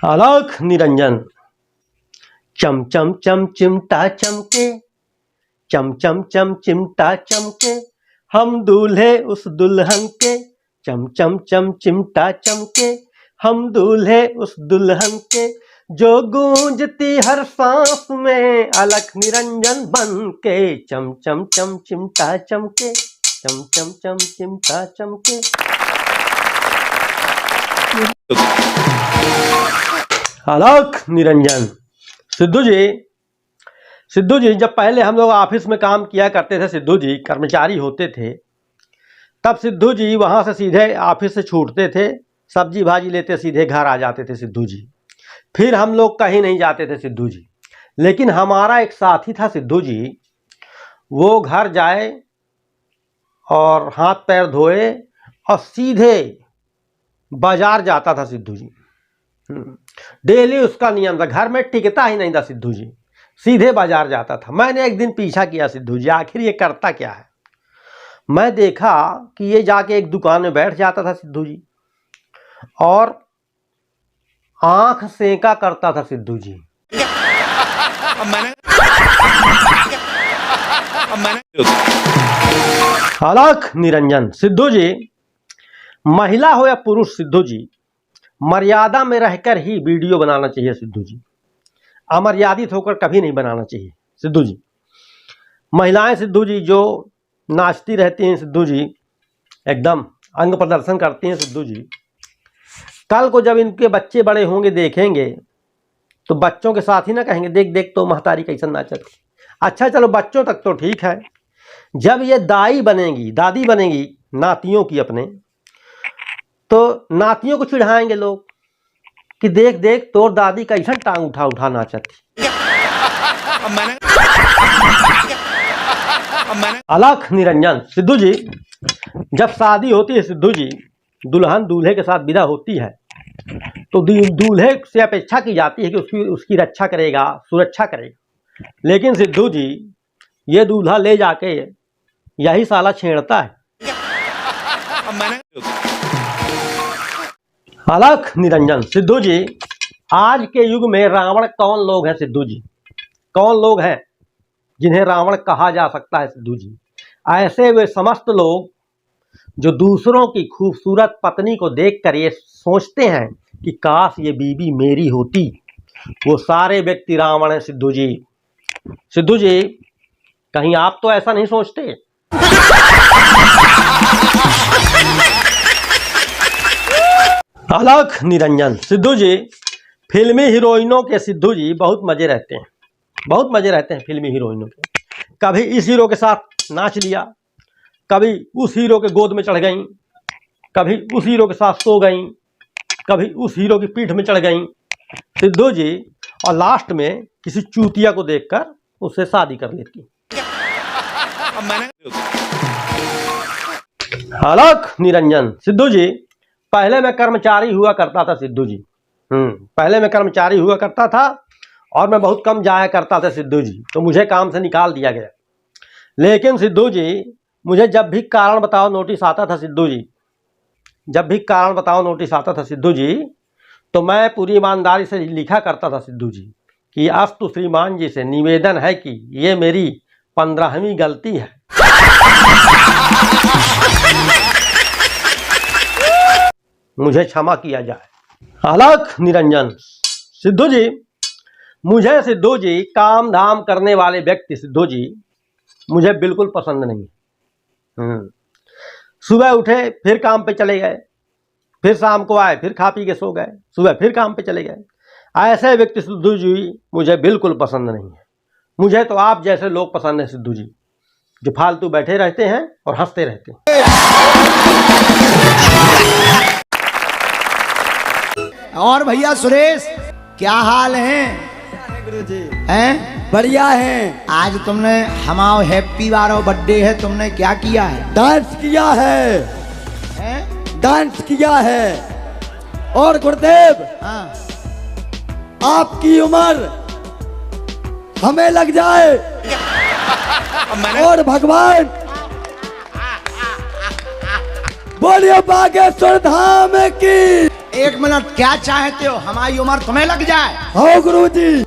आलोक निरंजन। चम चम चम चिमटा चमके, चम चम चम चिमटा चमके, हम दूल्हे उस दुल्हन के। चम चम चम चिमटा चमके, हम दूल्हे उस दुल्हन के। जो गूंजती हर सांस में अलख निरंजन बन के। चम चम चम चिमटा चमके, चम चम चम चिमटा चमके। आलोक निरंजन। सिद्धू जी जब पहले हम लोग ऑफिस में काम किया करते थे, सिद्धू जी कर्मचारी होते थे, तब सिद्धू जी वहाँ से सीधे ऑफिस से छूटते थे, सब्जी भाजी लेते सीधे घर आ जाते थे सिद्धू जी। फिर हम लोग कहीं नहीं जाते थे सिद्धू जी। लेकिन हमारा एक साथी था सिद्धू जी, वो घर जाए और हाथ पैर धोए और सीधे बाजार जाता था सिद्धू जी। डेली उसका नियम था, घर में टिकता ही नहीं था सिद्धू जी, सीधे बाजार जाता था। मैंने एक दिन पीछा किया सिद्धू जी, आखिर ये करता क्या है। मैं देखा कि ये जाके एक दुकान में बैठ जाता था सिद्धू जी और आंख सेका करता था सिद्धू जी। आलोक निरंजन। सिद्धू जी, महिला हो या पुरुष, सिद्धू जी मर्यादा में रहकर ही वीडियो बनाना चाहिए सिद्धू जी। अमर्यादित होकर कभी नहीं बनाना चाहिए सिद्धू जी। महिलाएं सिद्धू जी जो नाचती रहती हैं सिद्धू जी, एकदम अंग प्रदर्शन करती हैं सिद्धू जी, कल को जब इनके बच्चे बड़े होंगे देखेंगे तो बच्चों के साथ ही ना कहेंगे देख देख तो महतारी कैसा नाचत। अच्छा चलो बच्चों तक तो ठीक है, जब ये दाई बनेगी, दादी बनेगी नातियों की अपने, तो नातियों को चिढ़ाएंगे लोग कि देख देख तोर दादी कैसा टांग उठा उठा नाचत थी। आलोक निरंजन। सिद्धू जी जब शादी होती है सिद्धू जी, दुल्हन दूल्हे के साथ विदा होती है, तो दूल्हे से अपेक्षा की जाती है कि उसकी रक्षा करेगा, सुरक्षा करेगा। लेकिन सिद्धू जी ये दूल्हा ले जाके यही साला छेड़ता है। आलोक निरंजन। सिद्धू जी आज के युग में रावण कौन लोग हैं सिद्धू जी, कौन लोग हैं जिन्हें रावण कहा जा सकता है सिद्धू जी। ऐसे वे समस्त लोग जो दूसरों की खूबसूरत पत्नी को देखकर ये सोचते हैं कि काश ये बीबी मेरी होती, वो सारे व्यक्ति रावण हैं सिद्धू जी। सिद्धू जी कहीं आप तो ऐसा नहीं सोचते। आलोक निरंजन। सिद्धू जी फिल्मी हीरोइनों के सिद्धू जी बहुत मजे रहते हैं, बहुत मजे रहते हैं फिल्मी हीरोइनों के। कभी इस हीरो के साथ नाच लिया, कभी उस हीरो के गोद में चढ़ गईं, कभी उस हीरो के साथ सो गईं, कभी उस हीरो की पीठ में चढ़ गईं सिद्धू जी, और लास्ट में किसी चूतिया को देखकर उससे शादी कर लेती। आलोक निरंजन। सिद्धू जी पहले मैं कर्मचारी हुआ करता था सिद्धू जी, पहले मैं कर्मचारी हुआ करता था और मैं बहुत कम जाया करता था सिद्धू जी, तो मुझे काम से निकाल दिया गया। लेकिन सिद्धू जी मुझे जब भी कारण बताओ नोटिस आता था सिद्धू जी, जब भी कारण बताओ नोटिस आता था सिद्धू जी, तो मैं पूरी ईमानदारी से लिखा करता था सिद्धू जी कि अस्तु श्रीमान जी से निवेदन है कि ये मेरी 15वीं गलती है। मुझे क्षमा किया जाए। आलोक निरंजन। सिद्धू जी मुझे सिद्धू जी काम धाम करने वाले व्यक्ति सिद्धू जी मुझे बिल्कुल पसंद नहीं है। सुबह उठे फिर काम पे चले गए, फिर शाम को आए फिर खा पी के सो गए, सुबह फिर काम पे चले गए। ऐसे व्यक्ति सिद्धू जी मुझे बिल्कुल पसंद नहीं है। मुझे तो आप जैसे लोग पसंद हैं सिद्धू जी, जो फालतू बैठे रहते हैं और हंसते रहते हैं। और भैया सुरेश क्या हाल है? गुरुजी हैं? बढ़िया है। आज तुमने हमारा हैप्पी बारो बर्थडे है, तुमने क्या किया है? डांस किया है, हैं? डांस किया है। और गुरुदेव हाँ। आपकी उम्र हमें लग जाए और भगवान बोलिए बागेश्वर धाम की। 1 मिनट क्या चाहते हो हमारी उम्र तुम्हें लग जाए? हाँ गुरुजी।